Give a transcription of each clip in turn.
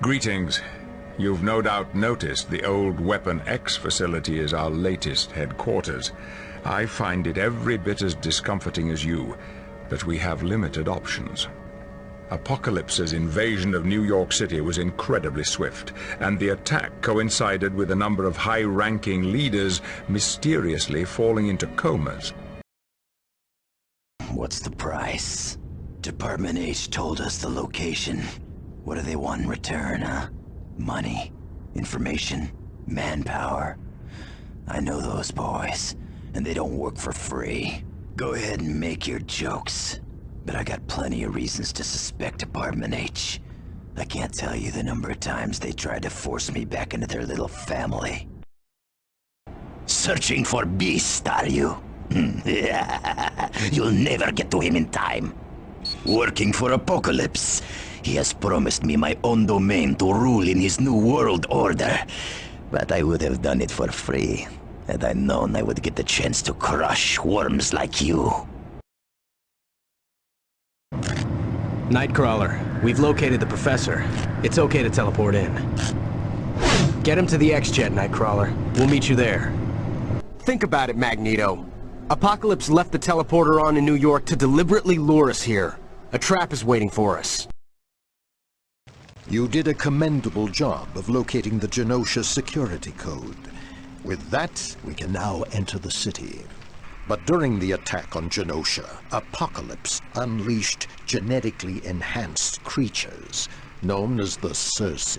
Greetings. You've no doubt noticed the old Weapon X facility is our latest headquarters. I find it every bit as discomforting as you, but we have limited options. Apocalypse's invasion of New York City was incredibly swift, and the attack coincided with a number of high-ranking leaders mysteriously falling into comas. What's the price? Department H told us the location. What do they want in return, huh? Money, information, manpower. I know those boys, and they don't work for free. Go ahead and make your jokes, but I got plenty of reasons to suspect Department H. I can't tell you the number of times they tried to force me back into their little family. Searching for Beast, are you? You'll never get to him in time. Working for Apocalypse. He has promised me my own domain to rule in his new world order. But I would have done it for free, had I known I would get the chance to crush worms like you. Nightcrawler, we've located the Professor. It's okay to teleport in. Get him to the X-Jet, Nightcrawler. We'll meet you there. Think about it, Magneto. Apocalypse left the teleporter on in New York to deliberately lure us here. A trap is waiting for us. You did a commendable job of locating the Genosha security code. With that, we can now enter the city. But during the attack on Genosha, Apocalypse unleashed genetically enhanced creatures, known as the Circe,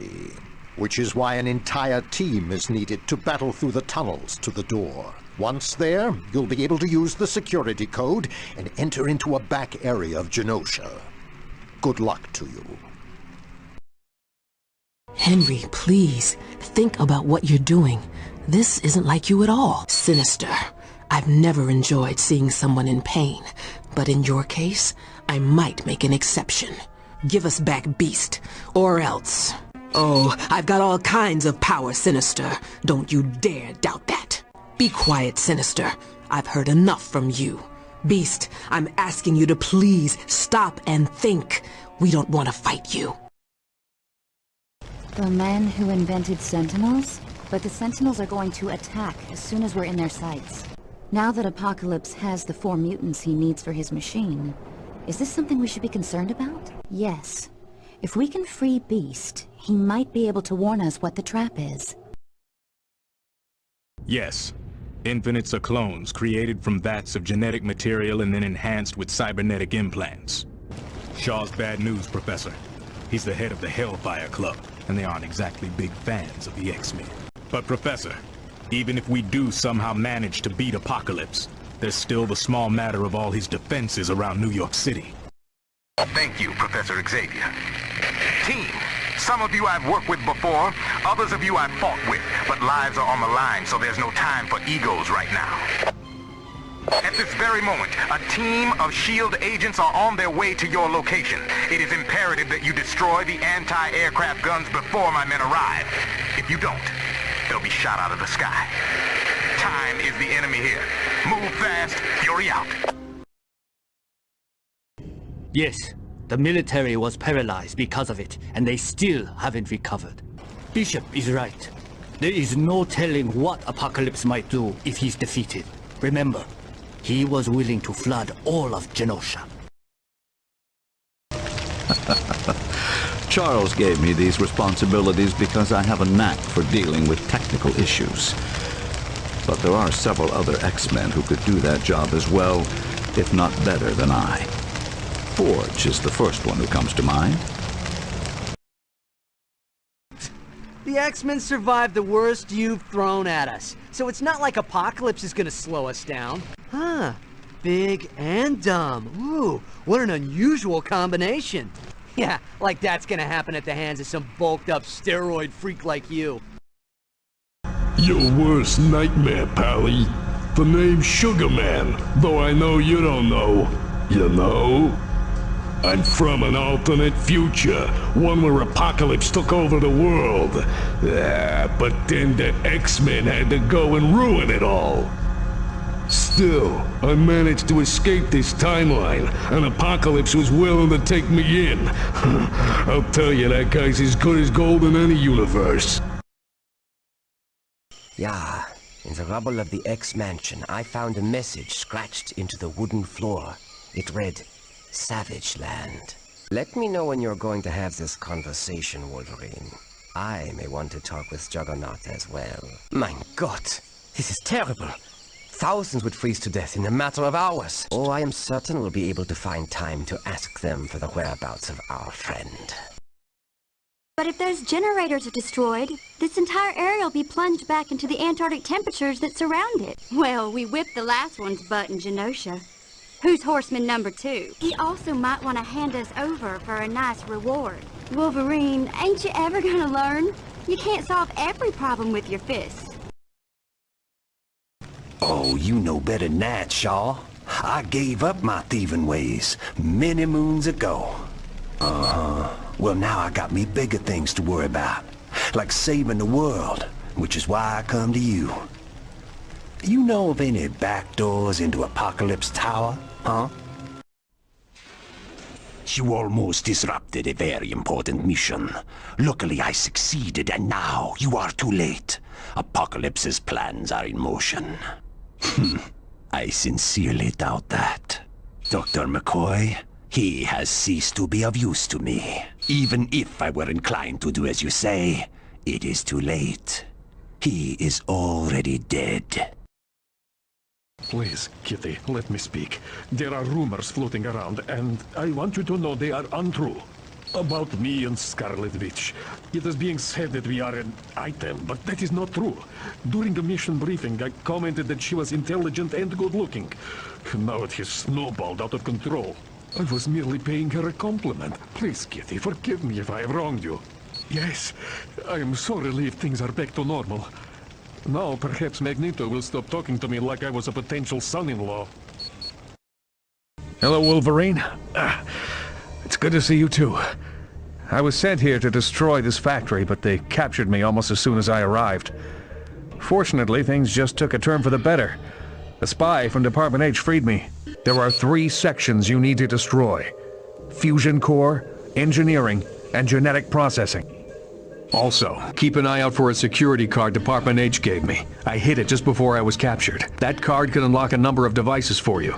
which is why an entire team is needed to battle through the tunnels to the door. Once there, you'll be able to use the security code and enter into a back area of Genosha. Good luck to you. Henry, please, think about what you're doing. This isn't like you at all. Sinister, I've never enjoyed seeing someone in pain, but in your case, I might make an exception. Give us back Beast, or else... Oh, I've got all kinds of power, Sinister. Don't you dare doubt that. Be quiet, Sinister. I've heard enough from you. Beast, I'm asking you to please stop and think. We don't want to fight you. The men who invented Sentinels? But the Sentinels are going to attack as soon as we're in their sights. Now that Apocalypse has the 4 mutants he needs for his machine, is this something we should be concerned about? Yes. If we can free Beast, he might be able to warn us what the trap is. Yes. Infinites are clones created from vats of genetic material and then enhanced with cybernetic implants. Shaw's bad news, Professor. He's the head of the Hellfire Club, and they aren't exactly big fans of the X-Men. But Professor, even if we do somehow manage to beat Apocalypse, there's still the small matter of all his defenses around New York City. Thank you, Professor Xavier. Team, some of you I've worked with before, others of you I've fought with, but lives are on the line, so there's no time for egos right now. At this very moment, a team of S.H.I.E.L.D. agents are on their way to your location. It is imperative that you destroy the anti-aircraft guns before my men arrive. If you don't, they'll be shot out of the sky. Time is the enemy here. Move fast, Fury out. Yes, the military was paralyzed because of it, and they still haven't recovered. Bishop is right. There is no telling what Apocalypse might do if he's defeated. Remember, he was willing to flood all of Genosha. Charles gave me these responsibilities because I have a knack for dealing with technical issues. But there are several other X-Men who could do that job as well, if not better than I. Forge is the first one who comes to mind. The X-Men survived the worst you've thrown at us, so it's not like Apocalypse is gonna slow us down. Huh. Big and dumb. Ooh, what an unusual combination. Yeah, like that's gonna happen at the hands of some bulked-up steroid freak like you. Your worst nightmare, Pally. The name's Sugar Man, though I know you don't know. You know? I'm from an alternate future, one where Apocalypse took over the world. But then the X-Men had to go and ruin it all. Still, I managed to escape this timeline, and Apocalypse was willing to take me in. I'll tell you, that guy's as good as gold in any universe. Yeah, in the rubble of the X-Mansion, I found a message scratched into the wooden floor. It read, Savage Land. Let me know when you're going to have this conversation, Wolverine. I may want to talk with Juggernaut as well. Mein Gott, this is terrible. Thousands would freeze to death in a matter of hours. Oh, I am certain we'll be able to find time to ask them for the whereabouts of our friend. But if those generators are destroyed, this entire area will be plunged back into the Antarctic temperatures that surround it. Well, we whipped the last one's butt in Genosha. Who's horseman number 2? He also might want to hand us over for a nice reward. Wolverine, ain't you ever gonna learn? You can't solve every problem with your fists. Oh, you know better than that, Shaw. I gave up my thieving ways many moons ago. Well, now I got me bigger things to worry about, like saving the world, which is why I come to you. You know of any back doors into Apocalypse Tower, huh? You almost disrupted a very important mission. Luckily, I succeeded, and now you are too late. Apocalypse's plans are in motion. I sincerely doubt that. Dr. McCoy, he has ceased to be of use to me. Even if I were inclined to do as you say, it is too late. He is already dead. Please, Kitty, let me speak. There are rumors floating around, and I want you to know they are untrue. About me and Scarlet Witch. It is being said that we are an item, but that is not true. During the mission briefing, I commented that she was intelligent and good-looking. Now it has snowballed out of control. I was merely paying her a compliment. Please, Kitty, forgive me if I have wronged you. Yes, I am so relieved things are back to normal. Now perhaps Magneto will stop talking to me like I was a potential son-in-law. Hello, Wolverine. It's good to see you too. I was sent here to destroy this factory, but they captured me almost as soon as I arrived. Fortunately, things just took a turn for the better. A spy from Department H freed me. There are 3 sections you need to destroy: Fusion Core, Engineering, and Genetic Processing. Also, keep an eye out for a security card Department H gave me. I hid it just before I was captured. That card can unlock a number of devices for you.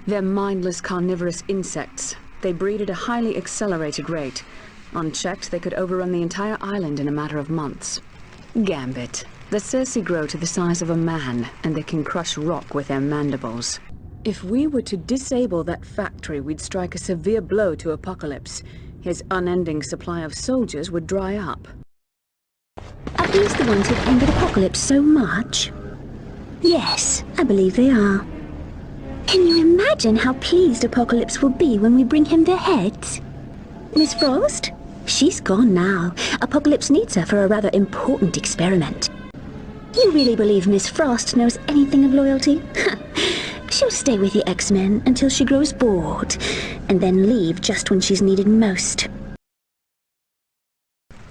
They're mindless carnivorous insects. They breed at a highly accelerated rate. Unchecked, they could overrun the entire island in a matter of months. Gambit. The Circe grow to the size of a man, and they can crush rock with their mandibles. If we were to disable that factory, we'd strike a severe blow to Apocalypse. His unending supply of soldiers would dry up. Are these the ones who've angered Apocalypse so much? Yes, I believe they are. Can you imagine how pleased Apocalypse will be when we bring him their heads? Miss Frost? She's gone now. Apocalypse needs her for a rather important experiment. You really believe Miss Frost knows anything of loyalty? She'll stay with the X-Men until she grows bored, and then leave just when she's needed most.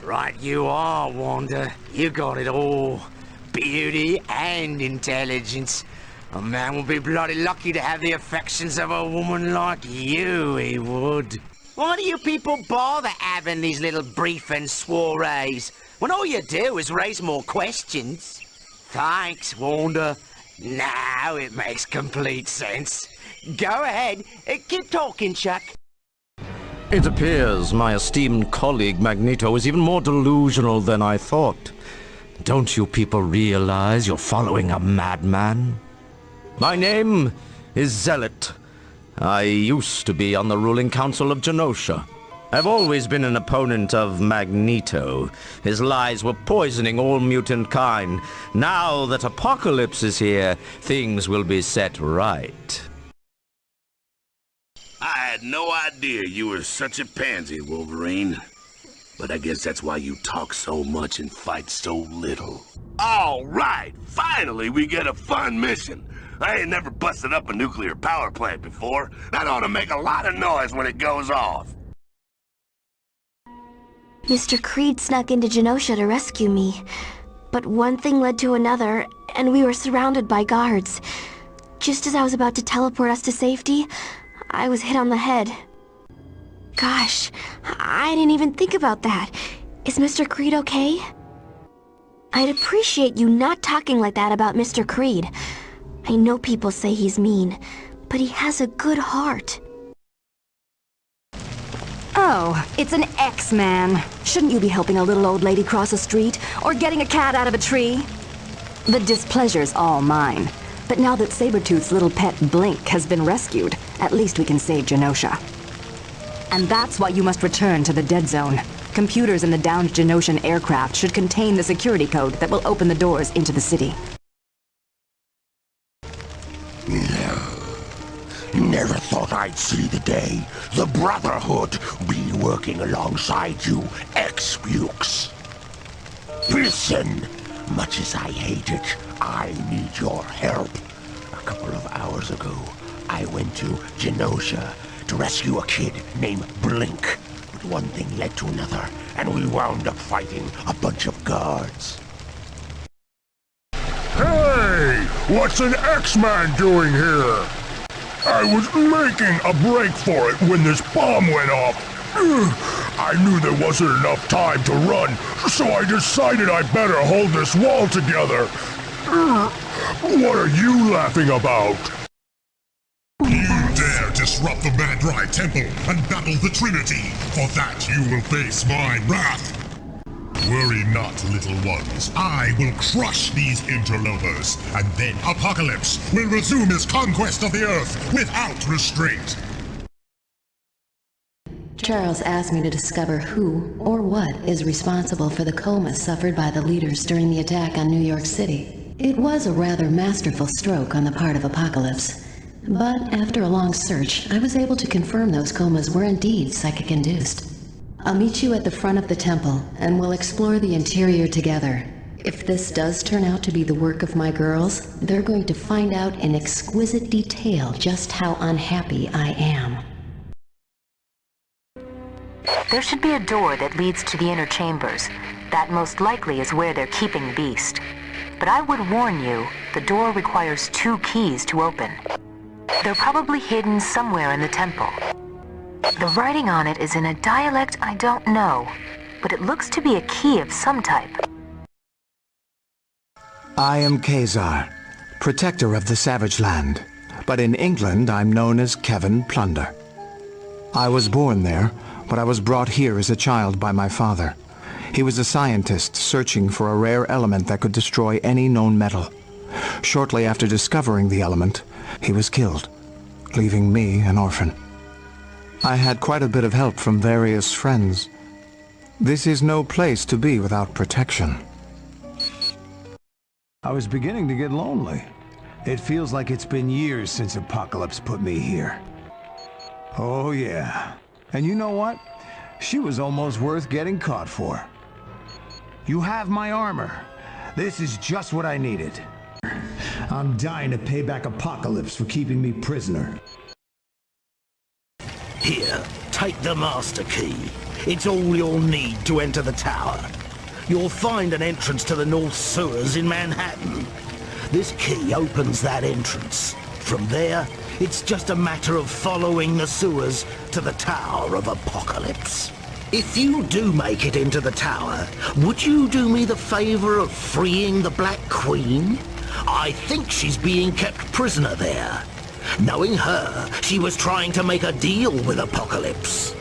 Right you are, Wanda. You got it all. Beauty and intelligence. A man would be bloody lucky to have the affections of a woman like you, he would. Why do you people bother having these little briefing soirees, when all you do is raise more questions? Thanks, Wanda. Now it makes complete sense. Go ahead, keep talking, Chuck. It appears my esteemed colleague Magneto is even more delusional than I thought. Don't you people realize you're following a madman? My name is Zealot. I used to be on the ruling council of Genosha. I've always been an opponent of Magneto. His lies were poisoning all mutant kind. Now that Apocalypse is here, things will be set right. I had no idea you were such a pansy, Wolverine. But I guess that's why you talk so much and fight so little. All right, finally we get a fun mission. I ain't never busted up a nuclear power plant before. That ought to make a lot of noise when it goes off. Mr. Creed snuck into Genosha to rescue me, but one thing led to another, and we were surrounded by guards. Just as I was about to teleport us to safety, I was hit on the head. Gosh, I didn't even think about that. Is Mr. Creed okay? I'd appreciate you not talking like that about Mr. Creed. I know people say he's mean, but he has a good heart. Oh, it's an X-Man. Shouldn't you be helping a little old lady cross a street, or getting a cat out of a tree? The displeasure's all mine. But now that Sabretooth's little pet Blink has been rescued, at least we can save Genosha. And that's why you must return to the Dead Zone. Computers in the downed Genosian aircraft should contain the security code that will open the doors into the city. Never thought I'd see the day the Brotherhood be working alongside you, ex-Bukes. Listen, much as I hate it, I need your help. A couple of hours ago, I went to Genosha to rescue a kid named Blink. But one thing led to another, and we wound up fighting a bunch of guards. Hey! What's an X-Man doing here? I was making a break for it when this bomb went off. I knew there wasn't enough time to run, so I decided I better hold this wall together. What are you laughing about? You dare disrupt the Madrai Temple and battle the Trinity. For that you will face my wrath. Worry not, little ones. I will crush these interlopers, and then Apocalypse will resume his conquest of the Earth without restraint. Charles asked me to discover who or what is responsible for the coma suffered by the leaders during the attack on New York City. It was a rather masterful stroke on the part of Apocalypse, but after a long search, I was able to confirm those comas were indeed psychic-induced. I'll meet you at the front of the temple, and we'll explore the interior together. If this does turn out to be the work of my girls, they're going to find out in exquisite detail just how unhappy I am. There should be a door that leads to the inner chambers. That most likely is where they're keeping the beast. But I would warn you, the door requires 2 keys to open. They're probably hidden somewhere in the temple. The writing on it is in a dialect I don't know, but it looks to be a key of some type. I am Ka-Zar, protector of the Savage Land, but in England I'm known as Kevin Plunder. I was born there, but I was brought here as a child by my father. He was a scientist searching for a rare element that could destroy any known metal. Shortly after discovering the element, he was killed, leaving me an orphan. I had quite a bit of help from various friends. This is no place to be without protection. I was beginning to get lonely. It feels like it's been years since Apocalypse put me here. Oh yeah. And you know what? She was almost worth getting caught for. You have my armor. This is just what I needed. I'm dying to pay back Apocalypse for keeping me prisoner. Here, take the master key. It's all you'll need to enter the tower. You'll find an entrance to the North Sewers in Manhattan. This key opens that entrance. From there, it's just a matter of following the sewers to the Tower of Apocalypse. If you do make it into the tower, would you do me the favor of freeing the Black Queen? I think she's being kept prisoner there. Knowing her, she was trying to make a deal with Apocalypse.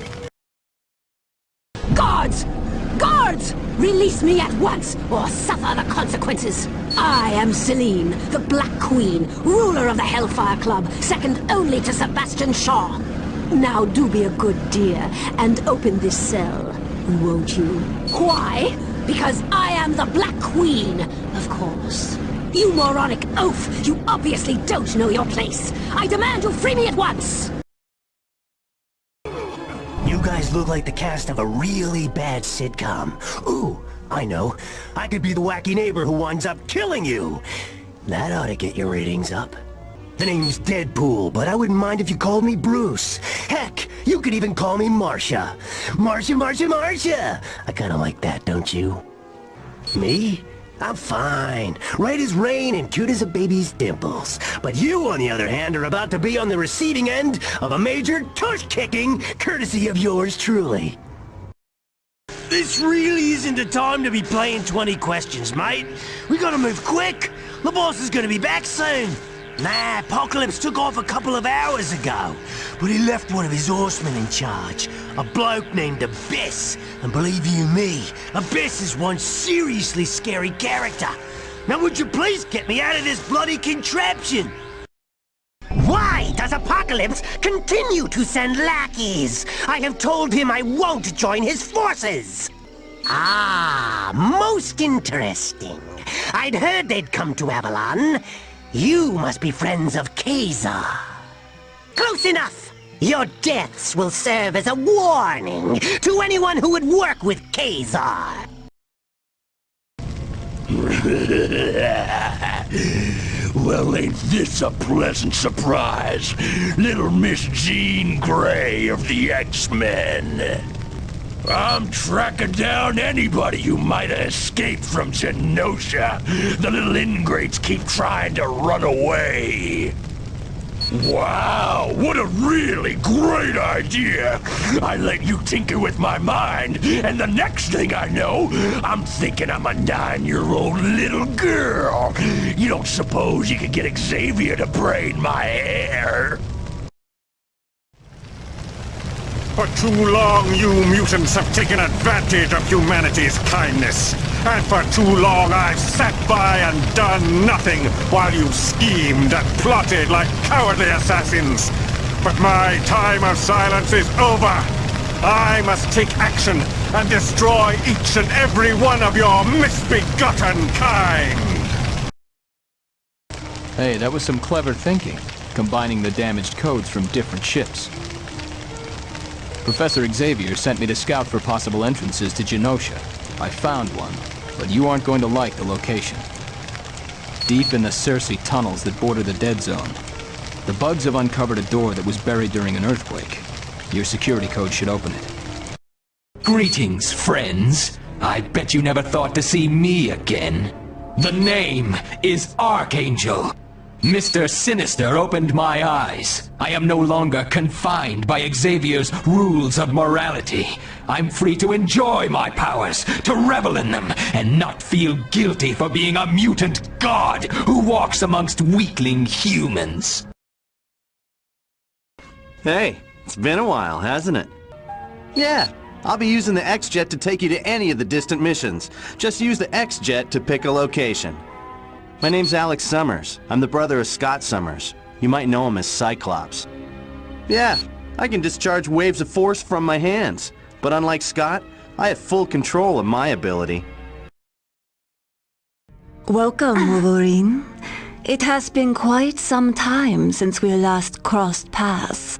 Guards! Guards! Release me at once, or suffer the consequences! I am Selene, the Black Queen, ruler of the Hellfire Club, second only to Sebastian Shaw. Now do be a good dear, and open this cell, won't you? Why? Because I am the Black Queen, of course. You moronic oaf! You obviously don't know your place! I demand you free me at once! You guys look like the cast of a really bad sitcom. Ooh, I know. I could be the wacky neighbor who winds up killing you. That ought to get your ratings up. The name's Deadpool, but I wouldn't mind if you called me Bruce. Heck, you could even call me Marcia. Marcia! I kinda like that, don't you? Me? I'm fine. Right as rain and cute as a baby's dimples. But you, on the other hand, are about to be on the receiving end of a major tush-kicking, courtesy of yours truly. This really isn't the time to be playing 20 questions, mate. We gotta move quick. The boss is gonna be back soon. Nah, Apocalypse took off a couple of hours ago, but he left one of his horsemen in charge, a bloke named Abyss. And believe you me, Abyss is one seriously scary character. Now would you please get me out of this bloody contraption? Why does Apocalypse continue to send lackeys? I have told him I won't join his forces. Ah, most interesting. I'd heard they'd come to Avalon. You must be friends of Ka-Zar. Close enough! Your deaths will serve as a warning to anyone who would work with Ka-Zar. Well, ain't this a pleasant surprise? Little Miss Jean Grey of the X-Men. I'm tracking down anybody who might have escaped from Genosha. The little ingrates keep trying to run away. Wow, what a really great idea! I let you tinker with my mind, and the next thing I know, I'm thinking I'm a 9-year-old little girl. You don't suppose you could get Xavier to braid my hair? For too long, you mutants have taken advantage of humanity's kindness. And for too long, I've sat by and done nothing while you schemed and plotted like cowardly assassins. But my time of silence is over. I must take action and destroy each and every one of your misbegotten kind. Hey, that was some clever thinking, combining the damaged codes from different ships. Professor Xavier sent me to scout for possible entrances to Genosha. I found one, but you aren't going to like the location. Deep in the Circe tunnels that border the dead zone, the bugs have uncovered a door that was buried during an earthquake. Your security code should open it. Greetings, friends. I bet you never thought to see me again. The name is Archangel. Mr. Sinister opened my eyes. I am no longer confined by Xavier's rules of morality. I'm free to enjoy my powers, to revel in them, and not feel guilty for being a mutant god who walks amongst weakling humans. Hey, it's been a while, hasn't it? Yeah, I'll be using the X-Jet to take you to any of the distant missions. Just use the X-Jet to pick a location. My name's Alex Summers. I'm the brother of Scott Summers. You might know him as Cyclops. Yeah, I can discharge waves of force from my hands. But unlike Scott, I have full control of my ability. Welcome, Wolverine. It has been quite some time since we last crossed paths.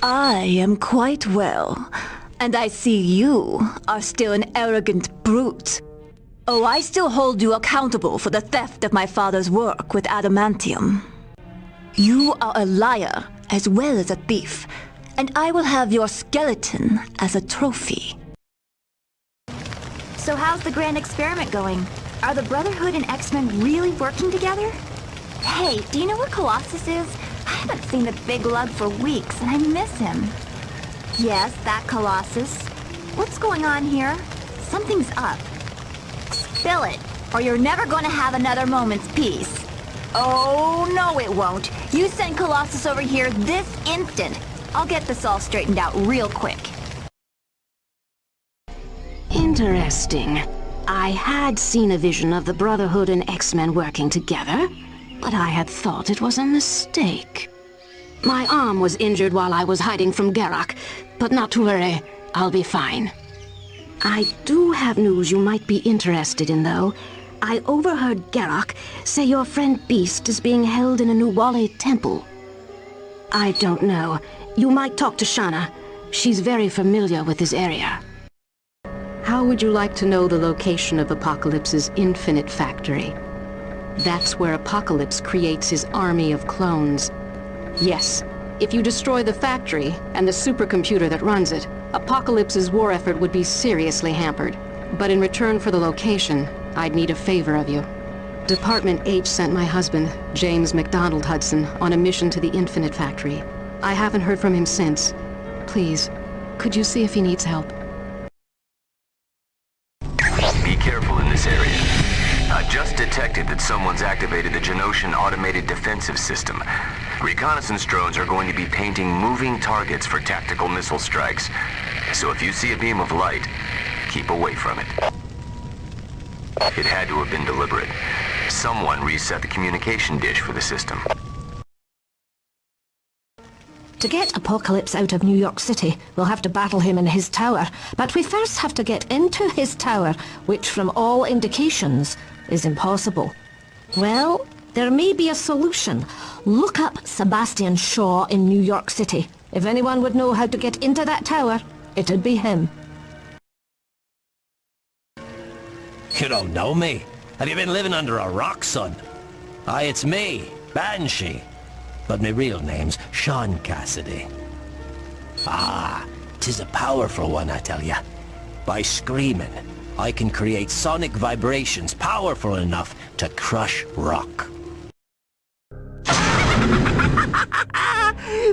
I am quite well, and I see you are still an arrogant brute. Oh, I still hold you accountable for the theft of my father's work with adamantium. You are a liar as well as a thief, and I will have your skeleton as a trophy. So how's the grand experiment going? Are the Brotherhood and X-Men really working together? Hey, do you know where Colossus is? I haven't seen the big lug for weeks, and I miss him. Yes, that Colossus. What's going on here? Something's up. Spill it, or you're never going to have another moment's peace. Oh, no it won't. You send Colossus over here this instant. I'll get this all straightened out real quick. Interesting. I had seen a vision of the Brotherhood and X-Men working together, but I had thought it was a mistake. My arm was injured while I was hiding from Garak, but not to worry, I'll be fine. I do have news you might be interested in, though. I overheard Garak say your friend Beast is being held in a Nuwale temple. I don't know. You might talk to Shanna. She's very familiar with this area. How would you like to know the location of Apocalypse's infinite factory? That's where Apocalypse creates his army of clones. Yes, if you destroy the factory and the supercomputer that runs it, Apocalypse's war effort would be seriously hampered. But in return for the location, I'd need a favor of you. Department H sent my husband, James MacDonald Hudson, on a mission to the Infinite Factory. I haven't heard from him since. Please, could you see if he needs help? Be careful in this area. I've just detected that someone's activated the Genosian automated defensive system. Reconnaissance drones are going to be painting moving targets for tactical missile strikes. So if you see a beam of light, keep away from it. It had to have been deliberate. Someone reset the communication dish for the system. To get Apocalypse out of New York City, we'll have to battle him in his tower. But we first have to get into his tower, which from all indications is impossible. Well, there may be a solution. Look up Sebastian Shaw in New York City. If anyone would know how to get into that tower, it'd be him. You don't know me? Have you been living under a rock, son? Aye, it's me, Banshee. But my real name's Sean Cassidy. Ah, 'tis a powerful one, I tell ya. By screaming, I can create sonic vibrations powerful enough to crush rock.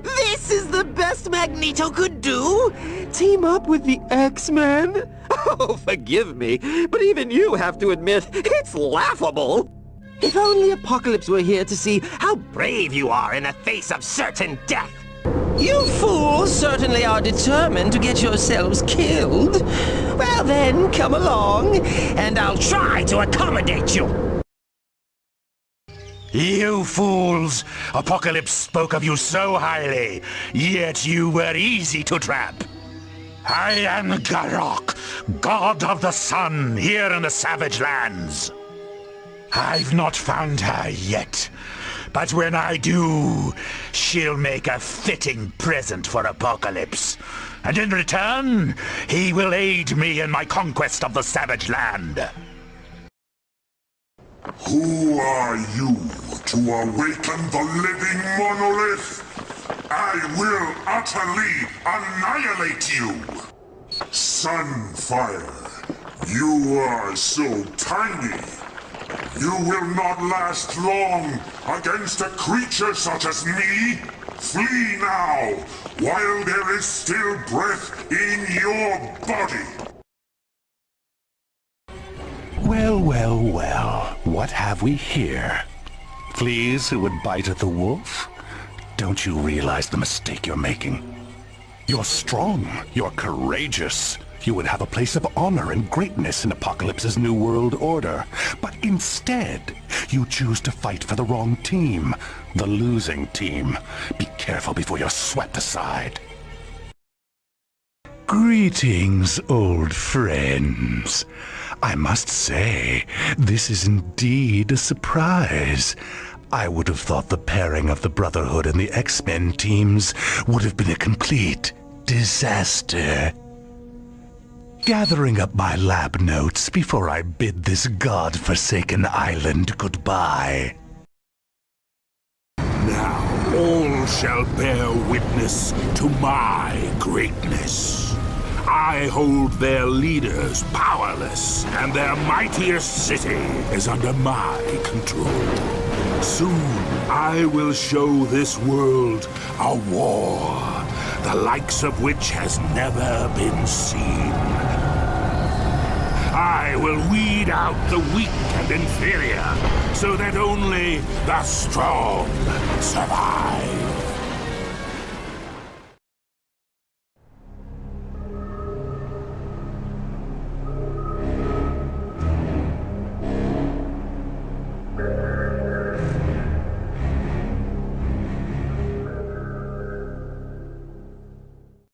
This is the best Magneto could do? Team up with the X-Men? Oh, forgive me, but even you have to admit, it's laughable. If only Apocalypse were here to see how brave you are in the face of certain death. You fools certainly are determined to get yourselves killed. Well then, come along, and I'll try to accommodate you. You fools! Apocalypse spoke of you so highly, yet you were easy to trap. I am Garok, god of the sun, here in the Savage Lands. I've not found her yet, but when I do, she'll make a fitting present for Apocalypse. And in return, he will aid me in my conquest of the Savage Land. Who are you to awaken the living monolith? I will utterly annihilate you! Sunfire, you are so tiny. You will not last long against a creature such as me. Flee now, while there is still breath in your body. Well, well, well. What have we here? Fleas who would bite at the wolf? Don't you realize the mistake you're making? You're strong. You're courageous. You would have a place of honor and greatness in Apocalypse's New World Order. But instead, you choose to fight for the wrong team. The losing team. Be careful before you're swept aside. Greetings, old friends. I must say, this is indeed a surprise. I would have thought the pairing of the Brotherhood and the X-Men teams would have been a complete disaster. Gathering up my lab notes before I bid this god-forsaken island goodbye. Now all shall bear witness to my greatness. I hold their leaders powerless, and their mightiest city is under my control. Soon I will show this world a war, the likes of which has never been seen. I will weed out the weak and inferior, so that only the strong survive.